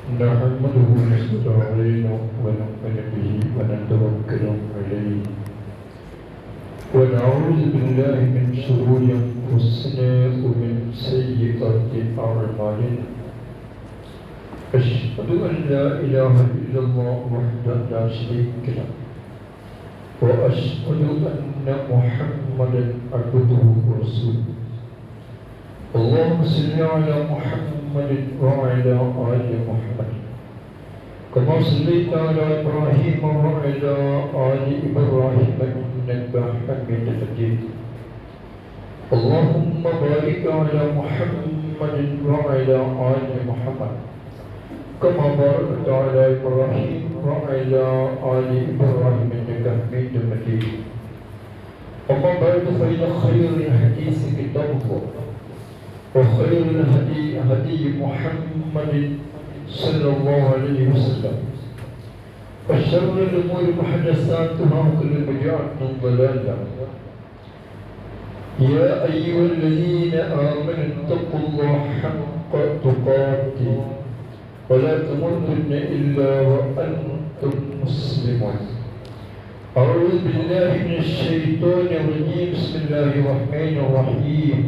نحمده ونستعينه ونؤمن به ونتوكل عليه ونعوذ بالله من شرور أنفسنا ومن سيئات أعمالنا أشهد أن لا إله إلا الله وحده لا شريك له وأشهد أن محمدا عبده ورسوله اللهم صل على محمد وعلى آل محمد كما صليت على إبراهيم وعلى آل إبراهيم إنك حميد مجيد اللهم بارك على محمد وعلى آل محمد كما باركت على إبراهيم وعلى آل إبراهيم إنك حميد مجيد أما بعد فإن خير الحديث كتاب الله وخير الهدي هدي محمد صلى الله عليه وسلم وشر الأمور محدثاتها وكل بدعة ضلالة يا أيها الذين آمنوا اتقوا الله حق تقاته ولا تموتن إلا وأنتم مسلمون أعوذ بالله من الشيطان الرجيم بسم الله الرحمن الرحيم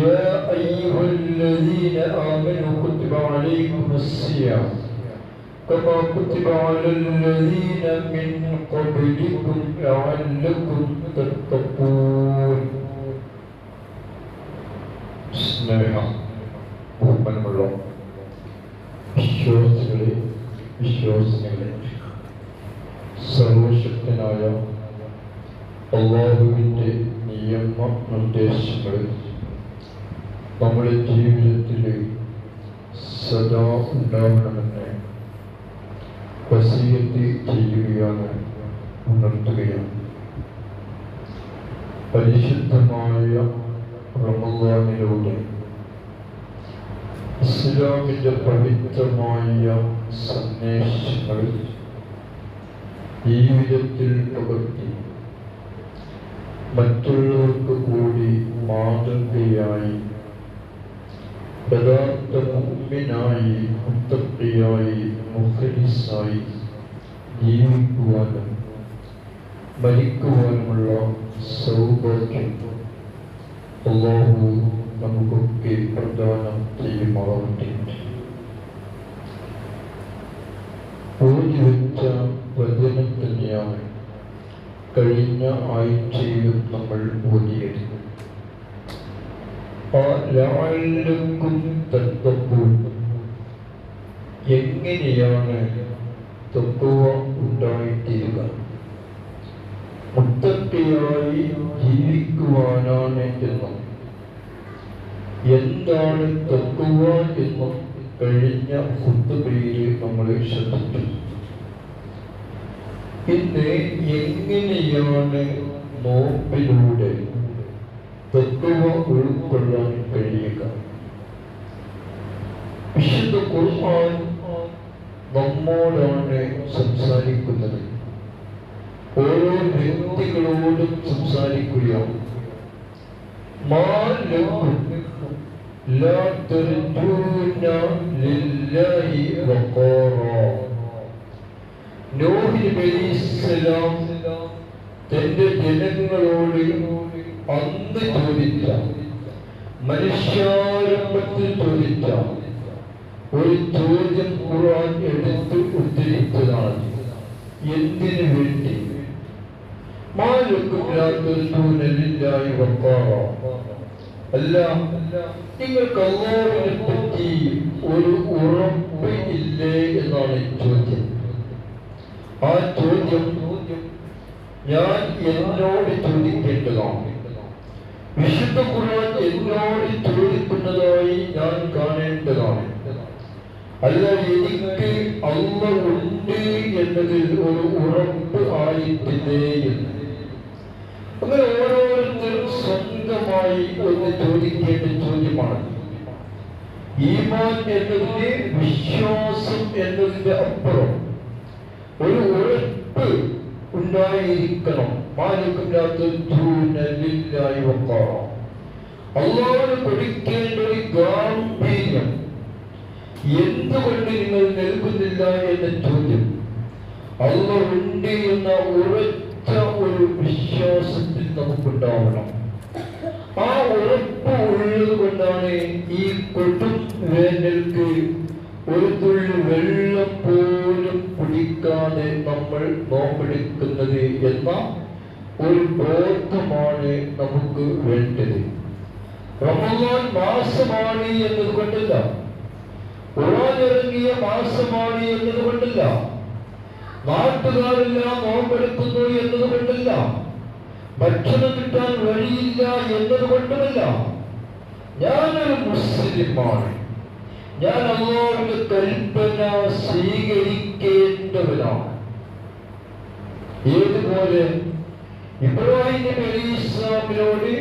يا أيها الذين آمنوا كتب عليكم الصيام كما كتب على الذين من قبلكم لعلكم تتقون സ്നേഹം ബഹുമാനമുള്ള വിശ്വാസികളെ സർവശക്തനായ അല്ലാഹുവിൻ്റെ നിയമ നിർദ്ദേശങ്ങൾ നമ്മുടെ ജീവിതത്തിൽ സദാ ഉണ്ടാവണമെന്ന് വസിയത്ത് ചെയ്യുകയാണ്, ഉണർത്തുകയാണ്. പരിശുദ്ധമായ റമളാനിലൂടെ ഇസ്ലാമിൻ്റെ പവിത്രമായ സന്ദേശങ്ങൾ ജീവിതത്തിൽ പകർത്തി മറ്റുള്ളവർക്ക് കൂടി മാതൃകയായി യഥാർത്ഥ മുഅ്മിനായി മുത്തഖിയായി മുഖ്ലിസായി ജീവിക്കുവാനും മരിക്കുവാനുമുള്ള സൗഭാഗ്യം അല്ലാഹു നമുക്കൊക്കെ പ്രദാനം ചെയ്യുമാറാവട്ടെ. ഓതിവെച്ച വചനം തന്നെയാണ് കഴിഞ്ഞ ആഴ്ചയിൽ നമ്മൾ ഓതിയത്. ലഅല്ലക്കും തഖ്വ, എങ്ങനെയാണ് തഖ്വ ഉണ്ടായിത്തീരുക? മുത്തഖിയായി ജീവിക്കുവാനാണ് എന്നും എന്താണ് തഖ്വ എന്നും കഴിഞ്ഞ ഖുത്ബയിൽ നമ്മൾ ശ്രദ്ധിച്ചു. ഇന്ന് എങ്ങനെയാണ് നോമ്പിലൂടെ തഖ്വ ഉൾക്കൊള്ളാൻ കഴിയുക? വിശുദ്ധ ഖുർആൻ നമ്മോടാണ് സംസാരിക്കുന്നത്, ഓരോ വ്യക്തികളോടും സംസാരിക്കുകയാണ്. മാ ലക്കും ലാ തർജൂന ലില്ലാഹി വഖാറാ. നൂഹ് നബി അലൈഹിസ്സലാം തന്റെ ജനങ്ങളോട് അന്ന് ചോദിച്ച, മനുഷ്യാരംഭത്തിൽ ചോദിച്ച ഒരു ചോദ്യം ഖുർആൻ എടുത്ത് ഉദ്ധരിച്ചതാണ്. എന്തിനു വേണ്ടി? അല്ല, നിങ്ങൾക്ക് അല്ലാഹുവിനെ പറ്റി ഒരു ഉറപ്പ് ഇല്ലേ എന്നാണ് ചോദ്യം. ആ ചോദ്യം ഞാൻ എന്നോട് ചോദിക്കേണ്ടതാണ്. വിശുദ്ധ ഖുർആൻ എന്നോട് ചോദിക്കുന്നതായി ഞാൻ കാണേണ്ടതാണ്. അല്ല, എനിക്ക് അല്ലാഹ് ഉണ്ട് എന്നതിൽ ഒരു ഉറപ്പ് ആയിട്ടില്ലേ എന്ന്. അങ്ങനെ ഓരോരുത്തരും സ്വന്തമായി ഒന്ന് ചോദിക്കേണ്ട ചോദ്യമാണ്. ഈമാൻ എന്നതിന്, വിശ്വാസം എന്നതിന്റെ അപ്പുറം ഒരു ഉറപ്പ് ഉണ്ടായിരിക്കണം. അള്ളാഹുവിനെ പഠിക്കേണ്ട ഒരു ഗാംഭീര്യം, എന്തുകൊണ്ട് നിങ്ങൾ നൽകുന്നില്ല എന്ന ചോദ്യം അല്ലാഹു ഉണ്ട് എന്ന ഉറച്ച ഒരു വിശ്വാസത്തിൽ നമുക്കുണ്ടാവണം. ആ ഉറപ്പ് ഉള്ളത് കൊണ്ടാണ് ഈ കൊടും വേനൽക്ക് ഒരു തുള്ളി വെള്ളം പോലും കുടിക്കാതെ നമ്മൾ നോമ്പെടുക്കുന്നത് എന്ന ഒരു ബോധമാണ് നമുക്ക് വേണ്ടത്. റമദാൻ മാസമാണ് എന്നതുകൊണ്ടല്ല, ഖുർആൻ ഇറങ്ങിയ മാസമാണ് എന്നതുകൊണ്ടല്ല, നാട്ടുകാരെല്ലാം നോമ്പെടുക്കുന്നു എന്നതുകൊണ്ടല്ല, ഭക്ഷണം കിട്ടാൻ വഴിയില്ല എന്നതുകൊണ്ടുമല്ല. ഞാനൊരു മുസ്ലിമാണ്, ഞാൻ അല്ലാഹുവിന്റെ കൽപ്പന സ്വീകരിക്കേണ്ടവനാണ്. ഏതുപോലെ ഇബ്രാഹിം നബി അലൈഹിസ്സലാമിനോട്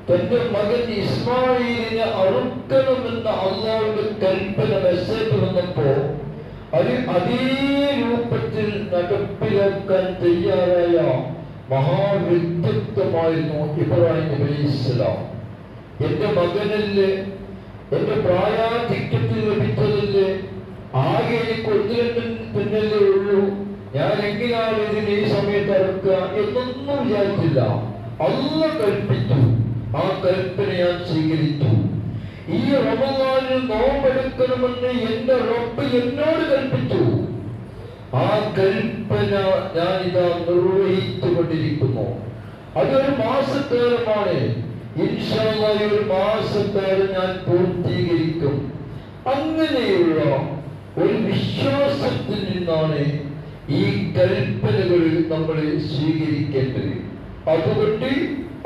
തന്റെ മകൻ ഇസ്മായിലിനെ അറുക്കണമെന്ന അല്ലാഹുവിന്റെ കൽപ്പന മെസ്സേജ് വന്നപ്പോ അത് അതേ രൂപത്തിൽ നടപ്പിലാക്കാൻ തയ്യാറായ മഹാവ്യക്തിത്വമായിരുന്നു ഇബ്രാഹിം നബി അലൈഹിസ്സലാം. എന്റെ മകനല്ലേ, എന്റെ പ്രായാധിക്യത്തിൽ ലഭിച്ചതല്ലേ, ആകെ എനിക്ക് ഒന്ന് രണ്ടും പിന്നല്ലേ ഉള്ളൂ, ഞാൻ എങ്ങനെയാണ് ഇതിന് ഈ സമയത്ത് ഇറക്കുക എന്നൊന്നും വിചാരിച്ചില്ല. അല്ലാഹു കൽപ്പിച്ചു, ആ കൽപ്പന ഞാൻ സ്വീകരിച്ചു. ഈ റമദാനിൽ നോമ്പെടുക്കണമെന്ന് എന്റെ റബ്ബ് എന്നോട് കൽപ്പിച്ചു. ആ കൽപ്പന ഞാൻ ഇതാ നിർവഹിച്ചുകൊണ്ടിരിക്കുന്നു. അതൊരു മാസക്കാലമാണ്. ഇൻഷാ അല്ലാഹ് ഒരു മാസക്കാലം ഞാൻ പൂർത്തീകരിക്കും. അങ്ങനെയുള്ള ഒരു വിശ്വാസത്തിൽ നിന്നാണ് ഈ കൽപ്പനകൾ നമ്മൾ സ്വീകരിക്കേണ്ടത്. അതുകൊണ്ട്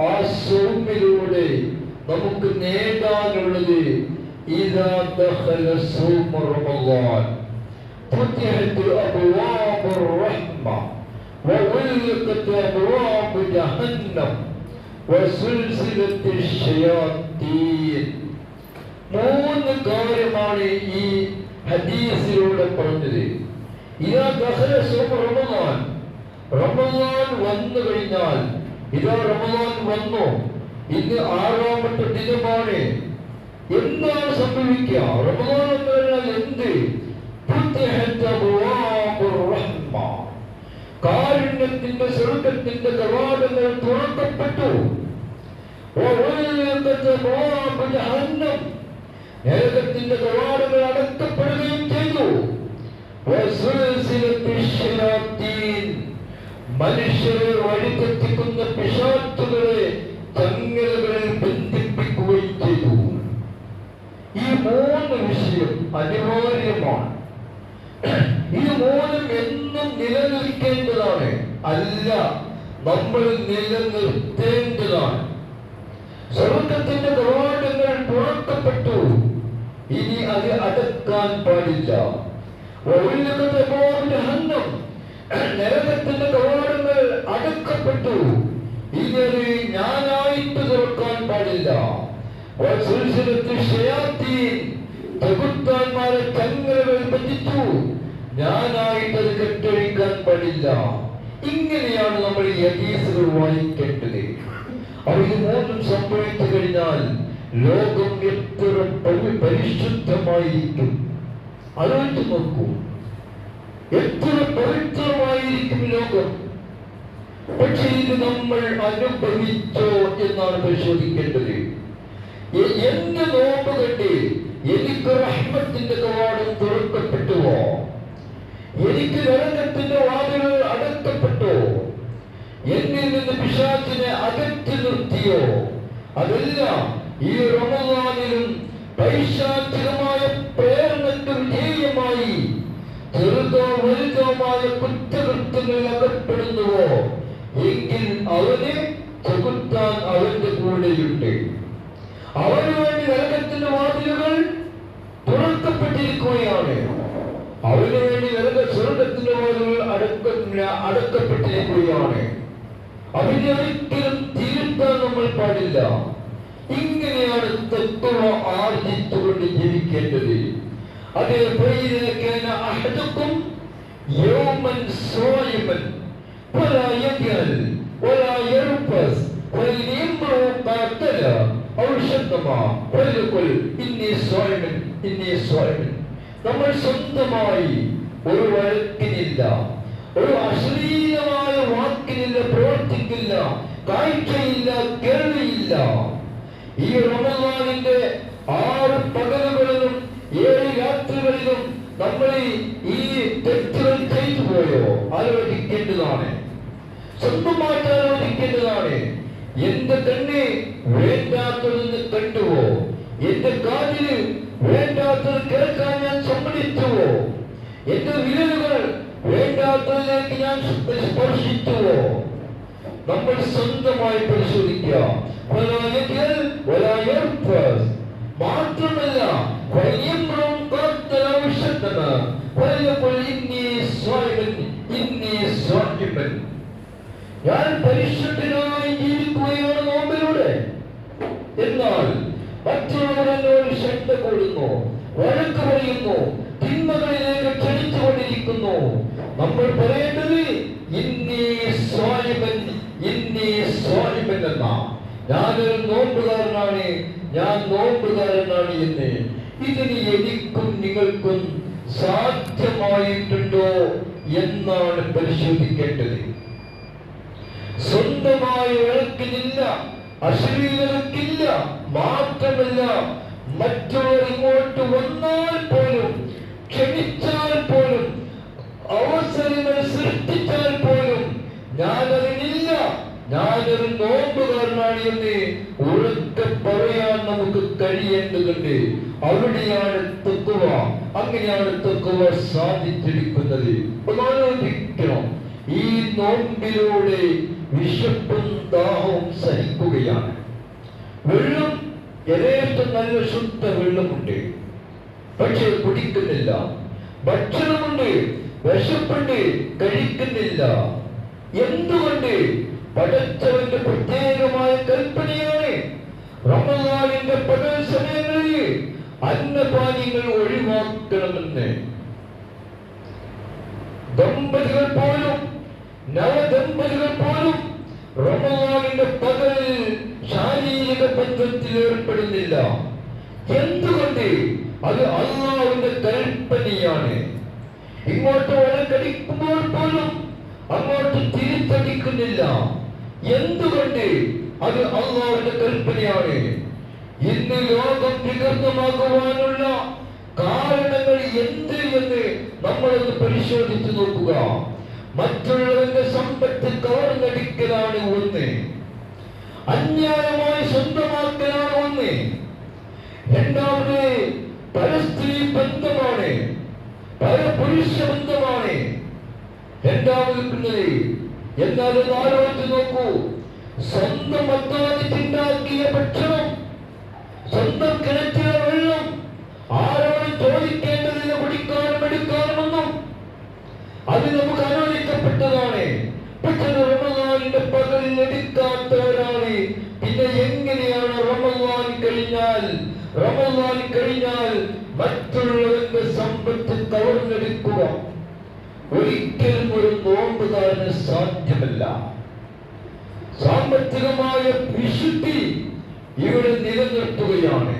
ആ സൗമ്യയിലൂടെ നമുക്ക് നേടാനുള്ളത് ഇദാ ദഖല സൗമ റമളാൻ ഫുതിഹത് അബ്വാബുർ റഹ്മ വഉൽഖത് അബ്വാബു ജഹന്നം വസുൽസിലത്തി ശയാത്തീൻ. മൂന്ന് കാര്യമാണ് ഈ ഹദീസിലൂടെ പറഞ്ഞത്. ഇദാ ദഖല സൗമ റമളാൻ, റമളാൻ വന്നു കഴിഞ്ഞാൽ, ഇതാ റമളാൻ വന്നു, ഇന്ന് 6ാമത്തെ ദിനമാണ്. എന്താണ് സംഭവിക്കുക? റമളാൻ എന്ന് പറഞ്ഞാൽ എന്ത്? കാരുണ്യത്തിന്റെ സ്വർഗ്ഗത്തിന്റെ കവാടങ്ങൾ തുറക്കപ്പെട്ടു. നരകത്തിന്റെ കവാടങ്ങൾ അടക്കപ്പെടുകയും ചെയ്തു. മനുഷ്യരെ വഴിതെറ്റിക്കുന്ന പിശാചുകളെ ചങ്ങലകളിൽ ബന്ധിപ്പിക്കുകയും ചെയ്തു. ഈ മൂന്ന് വിഷയം അനിവാര്യമാണ്. ഈ മൂന്നും എന്നും നിലനിൽക്കേണ്ടതാണ്, അല്ല നമ്മൾ നിലനിർത്തേണ്ടതാണ്. സ്വർഗ്ഗത്തിന്റെ കവാടങ്ങൾ തുറക്കപ്പെട്ടു, ഇനി അത് അടക്കാൻ പാടില്ല. നരകത്തിന്റെ കവാടങ്ങൾ അടക്കപ്പെട്ടു, ഇനി അത് ഞാനായിട്ട് തുറക്കാൻ പാടില്ല. ചെകുത്താന്മാരെ ചങ്ങലകൾ ബന്ധിച്ചു, ഞാനായിട്ട് അത് കെട്ടഴിക്കാൻ പാടില്ല. ഇങ്ങനെയാണ് നമ്മൾ ഈ ഹദീസുകൾ വായിക്കേണ്ടത്. അപ്പോൾ ഇത് മൂന്നും സംഭവിച്ചു കഴിഞ്ഞാൽ ലോകം എത്ര പരിശുദ്ധമായിരിക്കും. ആലോചിച്ച് നോക്കൂ, എത്ര പവിത്രമായിരിക്കും ലോകം. പക്ഷെ ഇത് നമ്മൾ അനുഭവിച്ചോ എന്നാണ് പരിശോധിക്കേണ്ടത്. എന്റെ നോമ്പ് കണ്ട് എനിക്ക് റഹ്മത്തിന്റെ കവാടം തുറക്കപ്പെട്ടുവോ? എനിക്ക് നരകത്തിന്റെ വാതിലുകൾ അടക്കപ്പെട്ടോ? എന്നിൽ നിന്ന് പിശാചിനെ അകറ്റി നിർത്തിയോ? അതെല്ലാം ഈ റമളാനിലും പൈശാചികമായ പ്രേരണയ്ക്ക് വിധേയമായി ചെറുതോ വലുതോമായ കുറ്റകൃത്യങ്ങളിൽ അകപ്പെടുന്നുവോ എങ്കിൽ അവന് ചെകുത്താൻ അവന്റെ കൂടെയുണ്ട്. അവന് വേണ്ടി നരകത്തിന്റെ വാതിലുകൾ തുറക്കപ്പെട്ടിരിക്കുകയാണ്. അവന് വേണ്ടി സ്വർഗത്തിന്റെ വാതിലുകൾ അടക്കപ്പെട്ടിരിക്കുകയാണ്. അവനെ ഒരിക്കലും തിരുത്താൻ നമ്മൾ പാടില്ല. ഇങ്ങനെയാണ് തത്വ ആർജിച്ചുകൊണ്ട് ജീവിക്കേണ്ടത്. അതേ അഹദുക്കും യൗമൻ സ്വായിമൻ വലാ യജ്അൽ വലാ യർഫസ് ഫലിംറു ഖാതല ഔ ശതമ ഫലിഖുൽ ഇന്നി സ്വായിമൻ ഇന്നി സ്വായിമൻ. നമ്മൾ സ്വന്തമായി ഒരു വഴക്കിനില്ല, ഒരു അശ്ലീലമായ വാക്കിനില്ല, പ്രവർത്തിക്കില്ല, കാഴ്ചയില്ല, കേൾവിയില്ല. ഈ റമദാനിന്റെ 6 പകലുകളിലും 7 രാത്രികളിലും നമ്മൾ ഈ തെറ്റുകൾ ചെയ്തു പോയോ? ആലോചിക്കേണ്ടതാണ്, സ്വന്തമായിട്ട് ആലോചിക്കേണ്ടതാണ്. എന്റെ കണ്ണ് വേണ്ടാത്തതെന്ന് കണ്ടുവോ? എന്റെ കാതില് വേണ്ടാത്തത് കേൾക്കാൻ ഞാൻ സമ്മതിച്ചുവോ? എന്റെ വിരലുകൾ വേണ്ടാത്തതിലേക്ക് ഞാൻ സ്പർശിച്ചുവോ? നമ്മൾ സ്വന്തമായി പരിശോധിക്കുക. മാത്രമല്ല, ഞാൻ പരിശുദ്ധനായി ജീവിക്കുകയാണ് നോമ്പിലൂടെ. എന്നാൽ മറ്റുള്ളവർ എന്നോട് ശബ്ദ കൂടുന്നു, വഴക്ക് പറയുന്നു, തിന്മകളിലേക്ക് ക്ഷണിച്ചുകൊണ്ടിരിക്കുന്നു. നമ്മൾ പറയേണ്ടത് എന്നാ, ഞാനൊരു നോമ്പുകാരനാണ്, ഞാൻ നോമ്പുകാരനാണ് എന്ന്. ഇതിന് എനിക്കും നിങ്ങൾക്കും സാധ്യമായിട്ടുണ്ടോ എന്നാണ് പരിശോധിക്കേണ്ടത്. സ്വന്തമായി വഴക്കിനില്ല, അശ്ലീലതയ്ക്കില്ല. മാത്രമല്ല, മറ്റുള്ളവർ ഇങ്ങോട്ട് വന്നാൽ പോലും, ക്ഷമിച്ചാൽ പോലും, അവസരങ്ങൾ സൃഷ്ടിച്ചാൽ പോലും ഞാനതിനില്ല, ഞാനൊരു നോമ്പുകാരനാണ് എന്ന് ഉറക്കെ പറയാൻ നമുക്ക് കഴിയേണ്ടതുണ്ട്. അവിടെയാണ് തഖ്വ. അങ്ങനെയാണ് തഖ്വ സാധിച്ചിരിക്കുന്നത്. ആലോചിക്കണം, ഈ നോമ്പിലൂടെ വിശപ്പും ദാഹവും സഹിക്കുകയാണ്. വെള്ളം യഥേഷ്ടം നല്ല ശുദ്ധ വെള്ളമുണ്ട്, പക്ഷെ കുടിക്കുന്നില്ല. ഭക്ഷണമുണ്ട്, വിശപ്പുണ്ട്, കഴിക്കുന്നില്ല. എന്തുകൊണ്ട്? പടച്ചവന്റെ പ്രത്യേകമായ കൽപ്പനയാണ്. റമദാനിന്റെ പകൽ സമയങ്ങളിൽ അന്നപാനീയങ്ങൾ ഒഴിവാക്കണമെന്ന്. ദമ്പതികൾ പോലും, നവദമ്പതികൾ പോലും റമദാനിന്റെ പകലിൽ ശാരീരിക ബന്ധത്തിൽ ഏർപ്പെടുന്നില്ല. എന്തുകൊണ്ട്? അത് അല്ലാഹുവിന്റെ കൽപ്പനയാണ്. ഇങ്ങോട്ട് വഴക്കടിക്കുമ്പോൾ പോലും അങ്ങോട്ട് തിരിച്ചടിക്കുന്നില്ല. എന്തുകൊണ്ട്? അത് അല്ലാഹുവിന്റെ കൽപ്പനയാണ്. ഇന്ന് ലോകം വികൃതമാക്കുവാനുള്ള കാരണങ്ങൾ എന്ത് എന്ന് നമ്മളൊന്ന് പരിശോധിച്ചു നോക്കുക. മറ്റുള്ളവന്റെ സമ്പത്ത് കവർന്നടിക്കലാണ് ഒന്ന്, അന്യായമായി സ്വന്തമാക്കലാണ് ഒന്ന്. രണ്ടാമത് പരസ്ത്രീ ബന്ധമാണ്, പരപുരുഷ ബന്ധമാണ് രണ്ടാമത്. എന്നാൽ ഒന്ന് ആലോചിച്ച് നോക്കൂ, സ്വന്തം അധ്വാനിച്ചുണ്ടാക്കിയ ഭക്ഷണം, സ്വന്തം കിണറ്റിലെ വെള്ളം ആരോട് ചോദിക്കേണ്ടതില്ല, കുടിക്കാനും എടുക്കാനുമൊന്നും. അത് നമുക്ക് അനുവദിക്കപ്പെട്ടതാണ്. പക്ഷേ റമദാനിന്റെ പകലിൽ എടുക്കാത്തവരാണ്. പിന്നെ എങ്ങനെയാണ് റമദാൻ കഴിഞ്ഞാൽ മറ്റുള്ളവരുടെ സമ്പത്ത് കവർന്നെടുക്കുക? ഒരിക്കലും ഒരു നോമ്പുകാരന് സാധ്യമല്ല. സാമ്പത്തികമായ വിശുദ്ധി ഇവിടെ നിലനിർത്തുകയാണ്.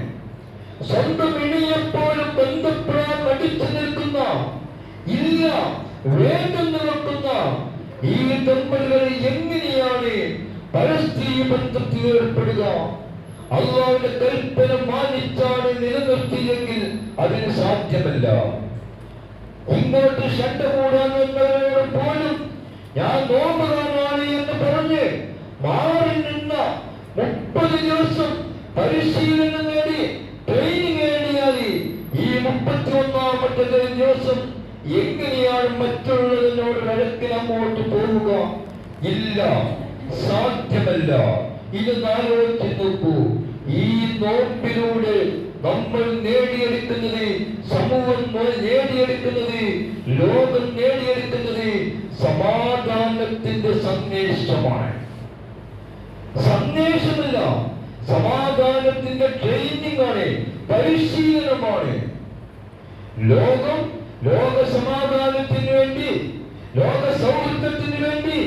സ്വന്തം ഇണിയെപ്പോലും ബന്ധപ്പെടാൻ മടിച്ചു നിൽക്കുന്ന, ഇല്ല വേണ്ടെന്ന് വെക്കുന്ന ഈ ദമ്പതികൾ എങ്ങനെയാണ് പരസ്ത്രീ ബന്ധത്തിൽ ഏർപ്പെടുക? അല്ലാഹുവിന്റെ കൽപ്പന മാനിച്ചാണ് നിലനിർത്തിയെങ്കിൽ അതിന് സാധ്യമല്ല. ഇങ്ങോട്ട് ശണ്ട കൂടാൻ വന്നവരോട് പോലും ഞാൻ നോമ്പുകാരനാണ് എന്ന് പറഞ്ഞ് മാറി നിന്ന 30 ദിവസം പരിശീലനം നേടി ട്രെയിനിങ് നേടിയാൽ ഈ 31ാമത്തെ ദിവസം എങ്ങനെയാണ് മറ്റുള്ളതിനോട് വഴക്കിന് അങ്ങോട്ട് പോവുക? ഇല്ല, സാധ്യമല്ല. ഇത് ആലോചിച്ച് നോക്കൂ. ഈ നോമ്പിലൂടെ നമ്മൾ നേടിയെടുക്കുന്നത്, സമൂഹം നേടിയെടുക്കുന്നത്, ലോകം നേടിയെടുക്കുന്നത് സമാധാനത്തിന്റെ സന്ദേശമാണ്. സന്ദേശമല്ല, സമാധാനത്തിന്റെ ട്രെയിനിങ് ആണ്, പരിശീലനമാണ്. ലോക സമാധാനത്തിന് വേണ്ടി, ലോക സൗഹൃദത്തിന് വേണ്ടി,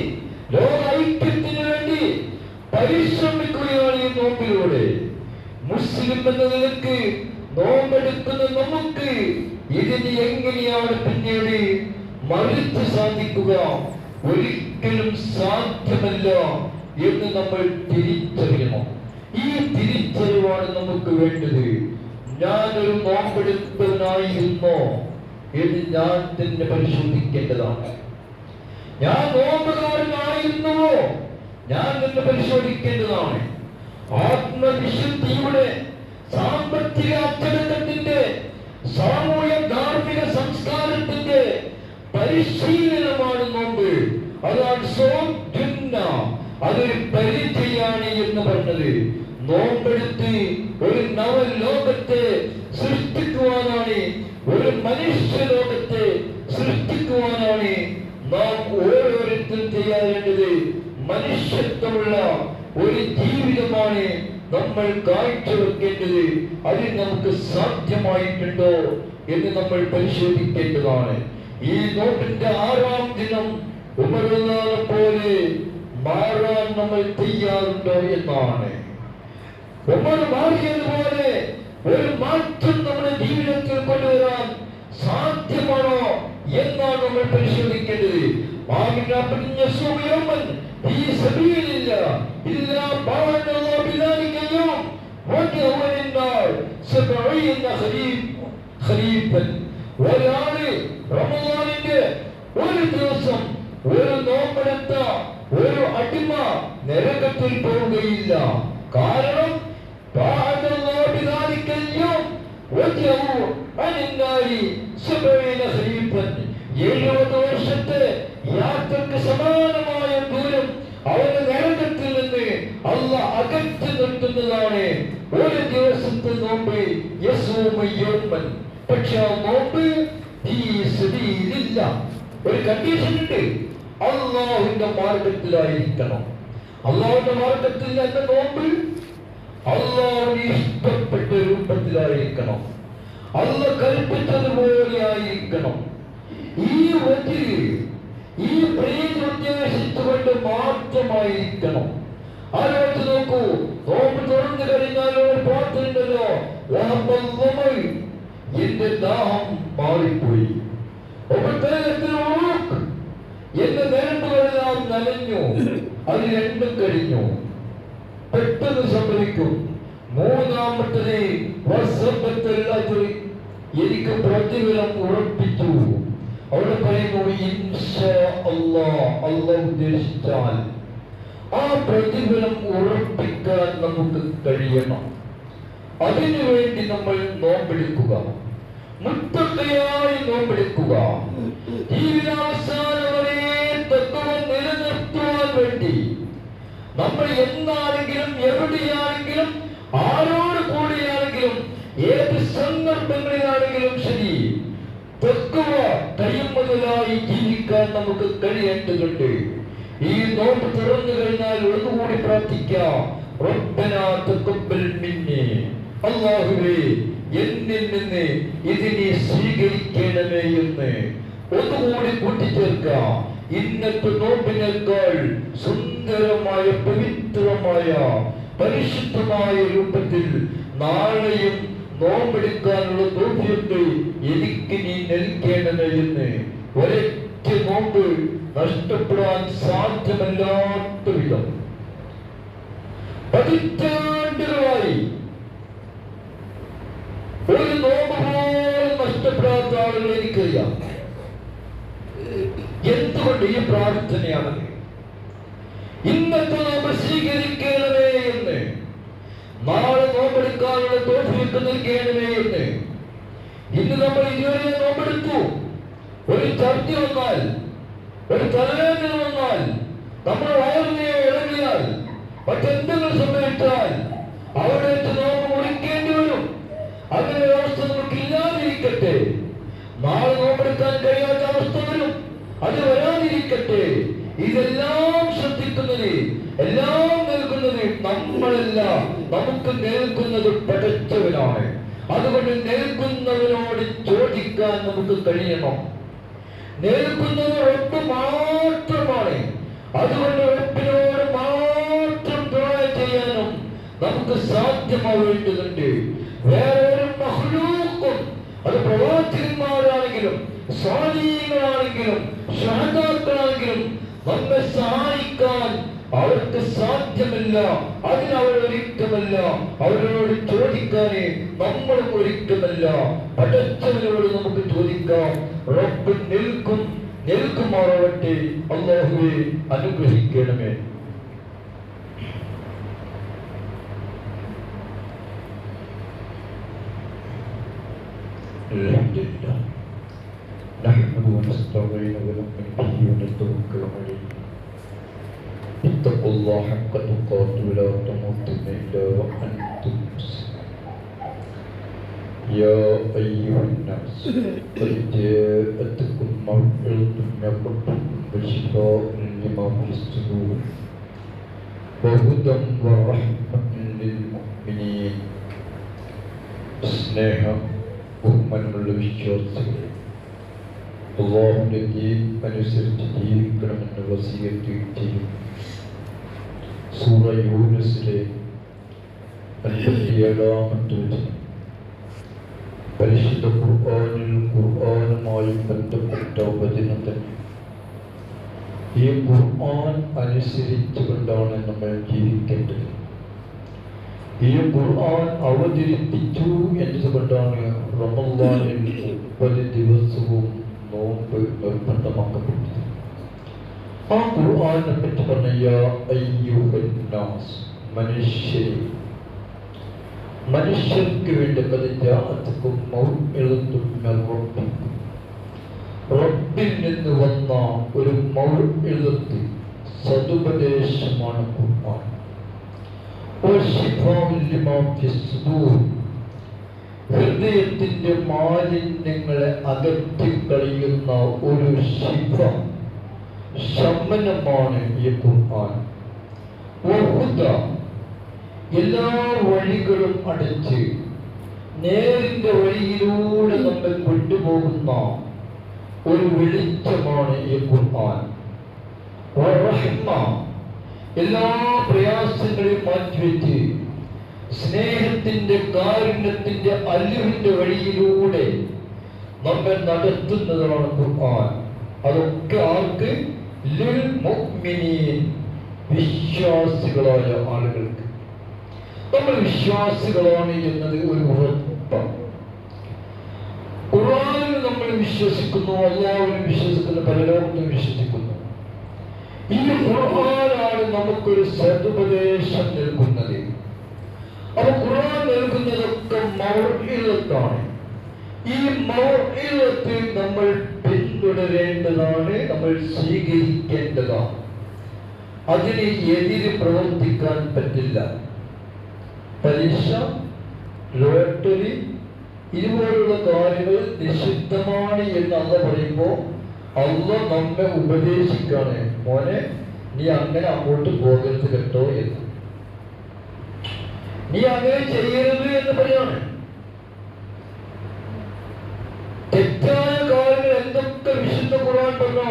ലോക ഐക്യത്തിന് വേണ്ടി പരിശ്രമിക്കുകയാണ് ഈ നോമ്പിലൂടെ. മുസ്ലിം എന്ന നിലക്ക് നോമ്പെടുക്കുന്ന നമുക്ക് ഇതിന് എങ്ങനെയാണ് പിന്നീട് മറിച്ച് സാധിക്കുക? ഒരിക്കലും സാധ്യമല്ല എന്ന് നമ്മൾ തിരിച്ചറിയണം. ഈ തിരിച്ചറിവാണ് നമുക്ക് വേണ്ടത്. ഞാനൊരു നോമ്പെടുത്തവനായിരുന്നോ എന്ന് ഞാൻ തന്നെ പരിശോധിക്കേണ്ടതാണ്. ഞാൻ നോമ്പുകാരനായിരുന്നുവോ ഞാൻ തന്നെ പരിശോധിക്കേണ്ടതാണ്. ആത്മവിശുദ്ധിയുടെ, സാമ്പത്തിക അച്ചടക്കത്തിന്റെ, സാമൂഹ്യ ധാർമ്മിക സംസ്കാരത്തിന്റെ പരിശീലനമാണ് നോമ്പ്. അതാണ് അതൊരു പരിചയാണ് എന്ന് പറഞ്ഞത്. നോമ്പെടുത്ത് ഒരു നവലോകത്തെ സൃഷ്ടിക്കുവാനാണ്, ഒരു മനുഷ്യ ലോകത്തെ സൃഷ്ടിക്കുവാനാണ് നാം ഓരോരുത്തരും ചെയ്യാവേണ്ടത്. മനുഷ്യത്വമുള്ള ഒരു ജീവിതമാണ് നമ്മൾ കാഴ്ചവെക്കേണ്ടത്. അതിന് നമുക്ക് സാധ്യമായിട്ടുണ്ടോ എന്ന് നമ്മൾ പരിശോധിക്കേണ്ടതാണ്. ഈ നോട്ടിന്റെ 6-ാം ദിനം ഉമറുള്ളാനെ പോലെ മാറാൻ നമ്മൾ തയ്യാറുണ്ടോ എന്നാണ്. ഉമർ മാറിയതുപോലെ ഒരു മാറ്റം നമ്മുടെ ജീവിതത്തിൽ കൊണ്ടുവരാൻ സാധ്യമാണോ എന്നാണ് നമ്മൾ പരിശോധിക്കേണ്ടത്. ഒരാള് റമദാനിന്റെ ഒരു ദിവസം ഒരു നോമ്പെടുത്ത ഒരു അടിമ നരകത്തിൽ പോവുകയില്ല. കാരണം 70 വർഷത്തെ യാത്രക്ക് സമാനമായ ദൂരം അവന്റെ നരകത്തിൽ നിന്ന് അല്ലാഹ് അകറ്റി നിർത്തുന്നതാണ് ഒരു ദിവസത്തെ നോമ്പ്. പക്ഷെ ആ നോമ്പ് ഒരു കണ്ടീഷൻ ഉണ്ട്. അള്ളാഹുവിന്റെ മാർഗത്തിലായിരിക്കണം. അള്ളാഹുവിന്റെ മാർഗത്തിൽ എന്റെ നോമ്പ് അള്ളാഹുവിന് ഇഷ്ടപ്പെട്ട രൂപത്തിലായിരിക്കണം. അള്ളാഹ് കൽപ്പിച്ചതുപോലെ ആയിരിക്കണം. ഈ പ്രീതി ഉദ്ദേശിച്ചുകൊണ്ട് മാത്രമായിരിക്കണം. ആലോചിച്ച് നോക്കൂ. നോമ്പ് തുറന്നു കഴിഞ്ഞാൽ ഒരു പാട്ടുണ്ടല്ലോ, എന്റെ ദാഹം മാറിപ്പോയി, എന്റെ നിരമ്പുകളെല്ലാം നനഞ്ഞു, അത് രണ്ടും കഴിഞ്ഞു. പെട്ടെന്ന് സംഭവിക്കും. മൂന്നാമത്തെ എനിക്ക് പ്രതിഫലം ഉറപ്പിച്ചു. അവിടെ പറയുന്നു ഇൻഷാ അല്ലാഹ്, അല്ലാഹ് ഉദ്ദേശിച്ചാൽ ആ പ്രതിഫലം ഉറപ്പിക്കാൻ നമുക്ക് കഴിയണം. അതിനുവേണ്ടി നമ്മൾ നോമ്പെടുക്കുക, മുത്തഖിയായി നോമ്പെടുക്കുക. ജീവിതാവസാനം വരെ തഖ്വ നിലനിർത്തുവാൻ വേണ്ടി നമ്മൾ എന്താണെങ്കിലും എവിടെയാണെങ്കിലും ആരോട് കൂടിയാണെങ്കിലും ഏത് സന്ദർഭങ്ങളിലാണെങ്കിലും ശരി തഖ്വ കഴിയുന്നതിനായി ജീവിക്കാൻ നമുക്ക് കഴിയേണ്ടതുണ്ട്. ഈ നോമ്പ് തുറന്നു കഴിഞ്ഞാൽ ഒന്നുകൂടി പ്രാർത്ഥിക്കാം, റബ്ബനാ തഖബ്ബൽ മിന്നി, അല്ലാഹുവേ എന്നിൽ നിന്ന് ഇതിനെ സ്വീകരിക്കണമേ എന്ന് ഒന്നുകൂടി കൂട്ടിച്ചേർക്കാം. ഇന്നത്തെ നോമ്പിനേക്കാൾ സുന്ദരമായ, പവിത്രമായ, പരിശുദ്ധമായ രൂപത്തിൽ നാളെയും നോമ്പെടുക്കാനുള്ള തൗഫീഖ് എനിക്ക് നീ നൽകണമേ എന്ന് ഒരൊറ്റ നോമ്പ് നഷ്ടപ്പെടാൻ സാധ്യമല്ലാത്ത വിധം പതിറ്റാണ്ടുകളായി ഒരു നോമ്പ് പോലും നഷ്ടപ്പെടാത്ത ആളുകൾ എനിക്കറിയാം. എന്തുകൊണ്ട് ഈ പ്രാർത്ഥനയാണ്? ഇന്നത്തെ നോമ്പ് സ്വീകരിക്കണമേ എന്ന്, നാളെ നോമ്പെടുക്കാനുള്ള തൗഫീഖ് നൽകണമേ എന്ന്. ഇന്ന് നമ്മൾ ഇതുവരെ നോമ്പെടുത്തു. ഒരു ഛർദ്ദി വന്നാൽ, ഒരു തലവേദന വന്നാൽ, നമ്മൾ വയറിനെ ഇളകിയാൽ, മറ്റെന്തെങ്കിലും സംഭവിച്ചാൽ അവിടെ വെച്ച് നോമ്പ് മുറിക്കേണ്ടി വരും. അങ്ങനെ ഒരു അവസ്ഥ നമുക്ക് ഇല്ലാതിരിക്കട്ടെ. നാളെ നോമ്പെടുക്കാൻ കഴിയാത്ത അവസ്ഥ വരും, അത് വരാതിരിക്കട്ടെ. ഇതെല്ലാം ശ്രദ്ധിക്കുന്നത്, എല്ലാം നൽകുന്നത് നമ്മളല്ല, നമുക്ക് നൽകുന്നത് പടച്ചവനാണ്. അതുകൊണ്ട് നൽകുന്നവനോട് ചോദിക്കാൻ നമുക്ക് കഴിയണം. നൽകുന്നത് റബ്ബ് മാത്രമാണ്. അതുകൊണ്ട് റബ്ബിനോട് മാത്രം ദുആ ചെയ്യാനും നമുക്ക് സാധ്യമാവേണ്ടതുണ്ട്. വേറെ ഒരു അത് പ്രവാചകന്മാരാണെങ്കിലും സ്വാലിഹീങ്ങളാണെങ്കിലും ശുഹദാക്കളാണെങ്കിലും നമ്മെ സഹായിക്കാൻ അവർക്ക് സാധ്യമല്ല. അതിനവരൊരിക്കമല്ല. അവരോട് ചോദിക്കാനേ നമ്മളും ഒരുക്കമല്ല. പടച്ചവനോട് നമുക്ക് ചോദിക്കാം. റബ്ബ് നിൽക്കുമാറാവട്ടെ. അല്ലാഹുവേ അനുഗ്രഹിക്കണമേ. അൽഹംദുലില്ലാഹ് നഹ്മദുഹു വനസ്തഈനുഹു വനു'മിന്നു ബിഹി വനതവക്കലു അലൈഹി. ഇത്തഖുല്ലാഹ ഹഖ്ക തുഖാതിഹി വലാ തമൂതുന്ന ഇല്ലാ വഅൻതും മുസ്ലിമൂൻ. യാ അയ്യുഹന്നാസ് ഖദ് ജാഅത്കും മൗഇദത്തും മിർ റബ്ബിക്കും വശിഫാഉൻ ലിമാ ഫിസ്സുദൂർ വഹുദൻ വറഹ്മത്തുൻ ലിൽ മുഅ്മിനീൻ. സ്നേഹം ബഹുമാനമുള്ള വിശ്വാസികളെ, അല്ലാഹുവിന്റെ ദീൻ അനുസരിച്ച് ജീവിക്കണമെന്ന് വസിയത്ത് ചെയ്യും. സൂറ യൂനുസിലെ 57-ാമത്തെ വചനം. പരിശുദ്ധ ഖുർആനുമായി ബന്ധപ്പെട്ട വചനം തന്നെ. ഈ ഖുർആൻ അനുസരിച്ചുകൊണ്ടാണ് നമ്മൾ ജീവിക്കേണ്ടത്. ഈ ഖുർആൻ അവതരിപ്പിച്ചു എന്നതുകൊണ്ടാണ് റമളാനിൽ 30 ദിവസവും നോമ്പ് നിർബന്ധമാക്കപ്പെട്ടത്. ആ ഖുർആനെ പറ്റി പറഞ്ഞ യാ അയ്യുഹന്നാസ്, മനുഷ്യർക്ക് വേണ്ടി ഖദ് ജാഅത്കും മൗഇദത്തും മിർ റബ്ബിക്കും, റബ്ബിൽ നിന്ന് വന്ന ഒരു മൗഇദത്ത്, സദുപദേശമാണ് ഖുർആൻ. ഹൃദയത്തിന്റെ മാലിന്യങ്ങളെ അകറ്റിക്കളയുന്ന ഒരു ശമനമാണ് ഈ ഖുർആൻ. എല്ലാ വഴികളും അടച്ച് നേരിന്റെ വഴിയിലൂടെ നമ്മൾ കൊണ്ടുപോകുന്ന ഒരു വെളിച്ചമാണ് ഈ ഖുർആൻ. എല്ലാ പ്രയാസങ്ങളെയും മാറ്റിവെച്ച് സ്നേഹത്തിന്റെ കാരുണ്യത്തിന്റെ അലിവിന്റെ വഴിയിലൂടെ നമ്മെ നടത്തുന്നതാണ് ഖുർആൻ. അതൊക്കെ ആർക്ക്? ലിൽ മുഅ്മിനീൻ, വിശ്വാസികളായ ആളുകൾക്ക്. നമ്മൾ വിശ്വാസികളാണ് എന്നത് ഒരു ഉറപ്പാണ്. ഖുർആനിൽ നമ്മൾ വിശ്വസിക്കുന്നു, അല്ലാഹുവിൽ വിശ്വസിക്കുന്നു, പരലോകത്തും വിശ്വസിക്കുന്നു. ഈ ഖുർആനാണ് നമുക്കൊരു സദുപദേശം നൽകുന്നത്. അപ്പൊ ഖുർആൻ നൽകുന്നതൊക്കെ മൗഇദത്താണ്. ഈ മൗഇദത്ത് നമ്മൾ പിന്തുടരേണ്ടതാണ്, നമ്മൾ സ്വീകരിക്കേണ്ടതാണ്. അതിന് എതിര് പ്രവർത്തിക്കാൻ പറ്റില്ല. പരീക്ഷ, ലോട്ടറി ഇതുപോലുള്ള കാര്യങ്ങൾ നിഷിദ്ധമാണ് എന്ന് അള്ളാഹ് പറയുമ്പോൾ അള്ളാഹ് നമ്മെ ഉപദേശിക്കാണ്, മോനെ നീ അങ്ങനെ അങ്ങോട്ട് പോകരുത് കേട്ടോ എന്ന്, നീ അങ്ങനെ ചെയ്യരുത് എന്ന് പറയാണ്. തെറ്റായ കാര്യങ്ങൾ എന്തൊക്കെ വിശുദ്ധ ഖുർആൻ പറഞ്ഞോ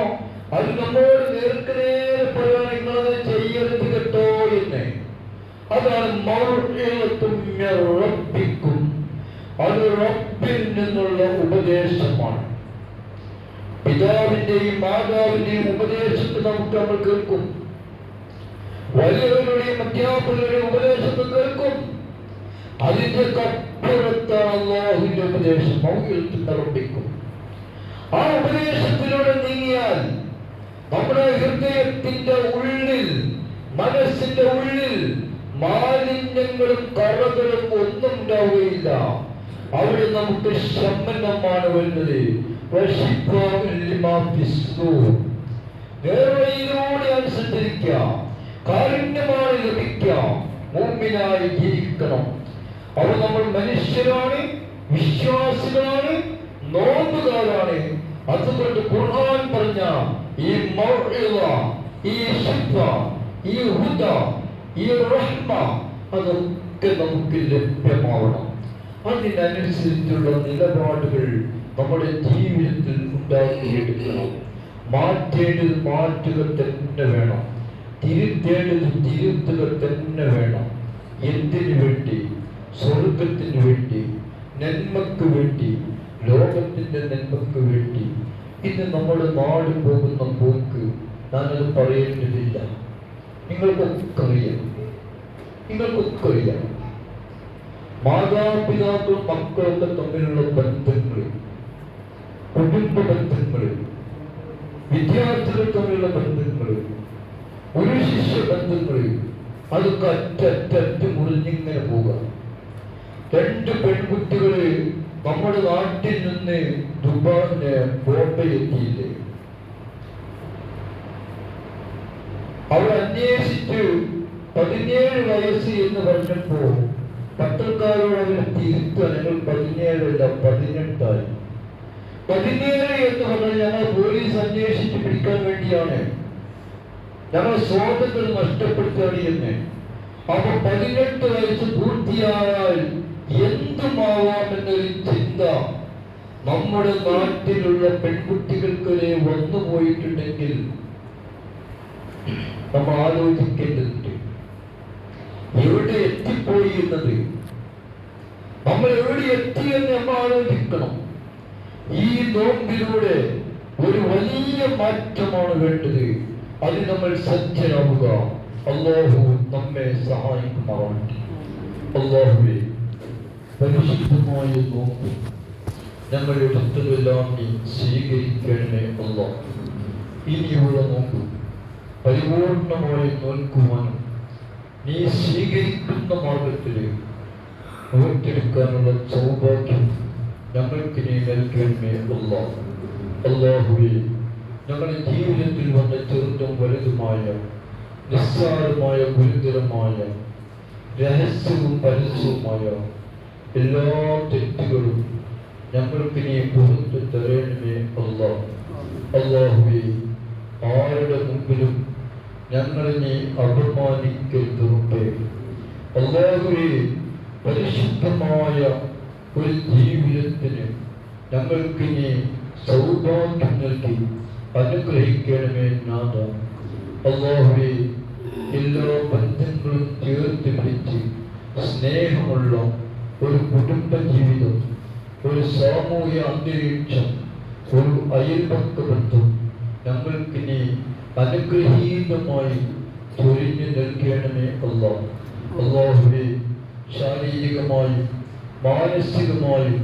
അത് നമ്മോട് നേരെ പറയാണ്, നിങ്ങളത് ചെയ്യരുത് കേട്ടോ എന്ന്. അതാണ് മൗഇദത്തും മിർ റബ്ബിക്കും. അത് റബ്ബിൽ നിന്നുള്ള ഉപദേശമാണ്. പിതാവിന്റെയും മാതാവിന്റെയും ഉപദേശത്തെ നമ്മൾ കേൾക്കും. വലിയവരുടെയും അധ്യാപകരുടെയും ഉപദേശത്തെ കേൾക്കും. അതിന്റെ അപ്പുറത്താണ് അല്ലാഹുവിന്റെ ഉപദേശം. മൗഇദത്തും മിർ റബ്ബിക്കും. ആ ഉപദേശത്തിലൂടെ നീങ്ങിയാൽ നമ്മുടെ ഹൃദയത്തിന്റെ ഉള്ളിൽ, മനസ്സിന്റെ ഉള്ളിൽ മാലിന്യങ്ങളും കറകളും ഒന്നും ഉണ്ടാവുകയില്ല. അവിടെ നമുക്ക് ശമനമാണ് വരുന്നത്. നേർവഴിയിലൂടെ അനുസരിക്കാം, കാരുണ്യമാണ് ലഭിക്കാം, മുഅ്മിനായി ജീവിക്കണം. അവ നമ്മൾ മനുഷ്യരാണ്, വിശ്വാസികളാണ്, നോമ്പുകാരാണ്. അതുകൊണ്ട് ഖുർആൻ പറഞ്ഞ ഈ മൗഇദ, ഈ ശിഫ, ഈ ഹുദ, ഈ റഹ്മ അതൊക്കെ നമുക്ക് ലഭ്യമാവണം. അതിനനുസരിച്ചുള്ള നിലപാടുകൾ നമ്മുടെ ജീവിതത്തിൽ ഉണ്ടാക്കിയെടുക്കണം. മാറ്റേണ്ടത് മാറ്റുക തന്നെ വേണം, തിരുത്തേണ്ടത് തിരുത്തുക തന്നെ വേണം. എന്തിനു വേണ്ടി? സ്വർഗത്തിന് വേണ്ടി, നന്മക്ക് വേണ്ടി, ലോകത്തിന്റെ നന്മയ്ക്ക് വേണ്ടി ഇന്ന് നമ്മുടെ നാട് പോകുന്ന പോക്ക് ഞാനത് പറയേണ്ടതില്ല. നിങ്ങൾക്കൊക്കെ അറിയാം. മാതാപിതാക്കളും മക്കളൊക്കെ തമ്മിലുള്ള ബന്ധങ്ങൾ, കുടുംബ ബന്ധങ്ങൾ, വിദ്യാർത്ഥികൾ തമ്മിലുള്ള ബന്ധങ്ങൾ, ഒരു ശിഷ്യ ബന്ധങ്ങൾ, അതൊക്കെ അറ്റ മുറിഞ്ഞിങ്ങനെ പോകാം. 2 പെൺകുട്ടികള് നമ്മുടെ നാട്ടിൽ നിന്ന് ബോംബെ എത്തിയില്ലേ? അവർ അന്വേഷിച്ച് 17 വയസ്സ് എന്ന് പറഞ്ഞപ്പോ പത്രക്കാരോട് അവർ തിരുത്താൻ, ഞങ്ങൾ 17 അല്ല 18 ആയി. 17 എന്ന് പറഞ്ഞാൽ ഞങ്ങൾ പോലീസ് അന്വേഷിച്ച് പിടിക്കാൻ വേണ്ടിയാണ്, ഞങ്ങൾ സ്വാതന്ത്ര്യം നഷ്ടപ്പെടുത്തുകയാണ് എന്ന്. അപ്പൊ 18 വയസ്സ് പൂർത്തിയായാൽ എന്തുമാവാമെന്നൊരു ചിന്ത നമ്മുടെ നാട്ടിലുള്ള പെൺകുട്ടികൾക്കൊരു വന്നു പോയിട്ടുണ്ടെങ്കിൽ നമ്മൾ ആലോചിക്കേണ്ടതുണ്ട്. എവിടെ എത്തിപ്പോയി എന്നത്, നമ്മൾ എവിടെ എത്തിയെന്ന് നമ്മൾ ആലോചിക്കണം. ഈ നോമ്പിലൂടെ ഒരു വലിയ മാറ്റമാണ് വേണ്ടത്. അത് നമ്മൾ സജ്ജരാവുക. അല്ലാഹു നമ്മെ സഹായിക്കുമാറാകട്ടെ. അല്ലാഹുവേ, പരിശുദ്ധമായ നോമ്പ് ഞങ്ങൾ എടുത്തതെല്ലാം നീ സ്വീകരിക്കണമേ അല്ലാഹ്. ഇനിയുള്ള നോമ്പ് പരിപൂർണമായി നോൽക്കുവാനും നീ സ്വീകരിക്കുന്ന മാർഗത്തിൽ നോറ്റെടുക്കാനുള്ള സൗഭാഗ്യം ഞങ്ങൾക്ക് നീ നൽകണമേ അല്ലാഹ്. അല്ലാഹുവേ, ഞങ്ങളുടെ ജീവിതത്തിൽ വന്ന ചെറുതും വലുതുമായ നിസ്സാരമായ ഗുരുതരമായ രഹസ്യവും പരസ്യവുമായ എല്ലാ തെറ്റുകളും ഞങ്ങൾക്ക് നീ പുറത്തു തരണമേ അല്ലാഹ്. അല്ലാഹുവേ, ആരുടെ മുമ്പിലും ഞങ്ങളെ നീ അപമാനിക്കരുത്. അല്ലാഹുവേ, പരിശുദ്ധമായ ഒരു ജീവിതത്തിന് ഞങ്ങൾക്ക് നീ സൗഭാഗ്യം നൽകി അനുഗ്രഹിക്കണമേ നാഥ. അല്ലാഹുവേ, എല്ലാ ബന്ധങ്ങളും ചേർത്ത് പിടിച്ച് സ്നേഹമുള്ള ഒരു കുടുംബ ജീവിതം, ഒരു സാമൂഹ്യ അന്തരീക്ഷം, ഒരു അയൽപക്ക ബന്ധം ഞങ്ങൾക്ക് നീ അനുഗ്രഹീതമായി ചൊരിഞ്ഞു നൽകണമേ അല്ലാഹ്. അല്ലാഹുവേ, ശാരീരികമായും മാനസികമായും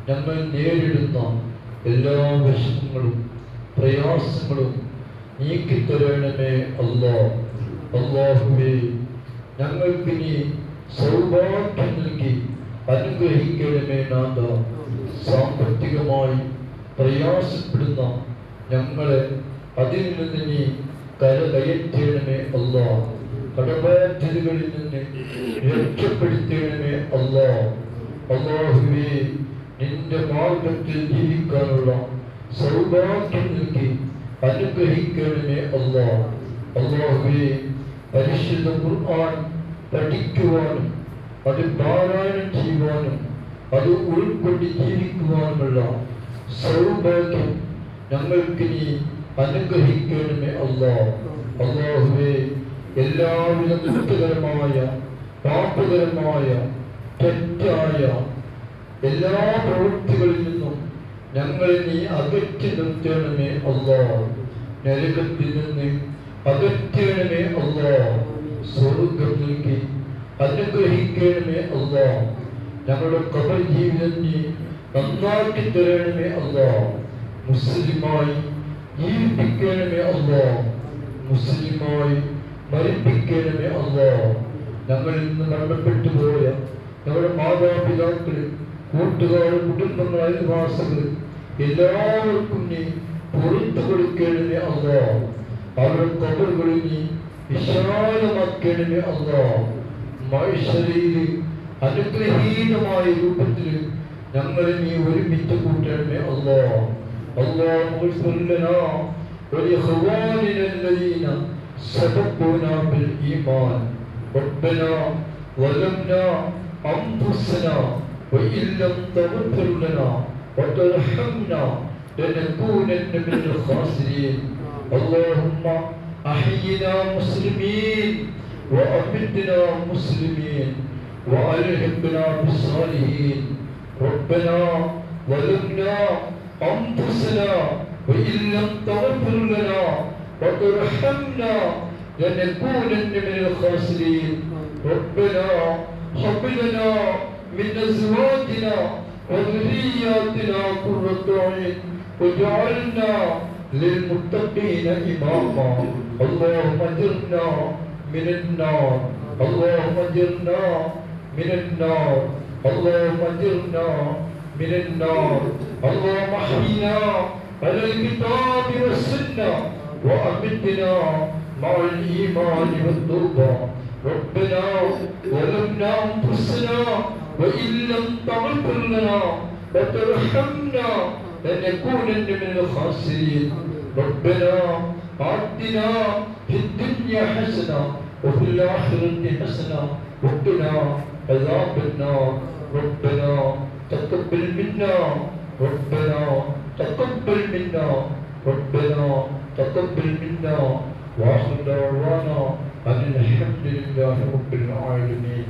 ഞങ്ങൾ നേരിടുന്ന എല്ലാ വിഷമങ്ങളും പ്രയാസങ്ങളും നീക്കിത്തരണമേ അല്ലാഹ്. അല്ലാഹുവേ, ഞങ്ങൾക്ക് നീ സൗഭാഗ്യം നൽകി അനുഗ്രഹിക്കണമേ നാഥ. സാമ്പത്തികമായി പ്രയാസപ്പെടുന്ന ഞങ്ങളെ അതിൽ നിന്ന് നീ കരകയറ്റണമേ അല്ലാഹ്. കടബാധ്യതകളിൽ നിന്ന് രക്ഷപ്പെടുത്തണമേ അല്ലാഹ്. അല്ലാഹുവേ, നിന്റെ മാർഗത്തിൽ ജീവിക്കാനുള്ള സൗഭാഗ്യം നൽകി അനുഗ്രഹിക്കണമേ അല്ലാഹ്. അല്ലാഹുവേ, പരിശുദ്ധ ഖുർആൻ പഠിക്കുവാനും അത് പാരായണം ചെയ്യുവാനും അത് ഉൾക്കൊണ്ട് ജീവിക്കുവാനുമുള്ള സൗഭാഗ്യം ഞങ്ങൾക്ക് നീ അനുഗ്രഹിക്കണമേ അല്ലാഹ്. അല്ലാഹുവേ, എല്ലാവിധ കുറ്റകരമായ പാപകരമായ തെറ്റായ എല്ലാ പ്രവൃത്തികളിൽ നിന്നും ഞങ്ങളെ നീ അകറ്റി നിർത്തണമേ അല്ലാഹ്. നരകത്തിൽ നിന്ന് അകറ്റണമേ അല്ലാഹ്. സ്വർഗ്ഗം നൽകി അനുഗ്രഹിക്കണമേ അല്ലാഹ്. ഞങ്ങളുടെ ഖബർ ജീവിതം നീ നന്നാക്കി തരണമേ അല്ലാഹ്. മുസ്ലിമായി ജീവിപ്പിക്കണമേ അല്ലാഹ്. മുസ്ലിമായി മരിപ്പിക്കണമേ അല്ലാഹ്. ഞങ്ങളിൽ നിന്ന് മരണപ്പെട്ടു പോയ ഞങ്ങളുടെ മാതാപിതാക്കൾ, കൂട്ടുകാർ, കുടുംബങ്ങൾ, അയൽവാസികൾ എല്ലാവർക്കും നീ പുറത്തു കൊടുക്കണമേ അല്ലാഹ്. അവരുടെ ഖബറുകളിൽ നീ വിശാലമാക്കണമേ അല്ലാഹ്. മഹ്ശറിൽ അനുഗ്രഹീതമായ രൂപത്തിൽ ഞങ്ങളെ നീ ഒരുമിച്ച് കൂട്ടണമേ അല്ലാഹ്. അല്ലാഹു ലനാ വലിഖവാനിന الذين سبقونا بالإيمان ربنا ظلمنا أنفسنا وإن لم تغفر لنا وترحمنا لنكونن من الخاسرين اللهم أحينا مسلمين وأمتنا مسلمين وألحقنا بالصالحين ربنا ظلمنا أنفسنا وإن لم تغفر لنا وترحمنا لنكونن من الخاسرين ربنا هب لنا من أزواجنا وذرياتنا قرة أعين واجعلنا للمتقين إماما اللهم أجرنا من النار اللهم أجرنا من النار اللهم أجرنا من النار اللهم احينا على الكتاب والسنة وأمتنا مع الإيمان والتوبة ربنا ظلمنا أنفسنا وإن لم تغفر لنا وترحمنا لنكونن من الخاسرين ربنا آتنا في الدنيا حسنة وفي الآخرة حسنة وقنا عذاب النار ربنا تقبل منا ربنا تقبل منا ربنا تقبل منا وآخر دعوانا أن الحمد لله رب العالمين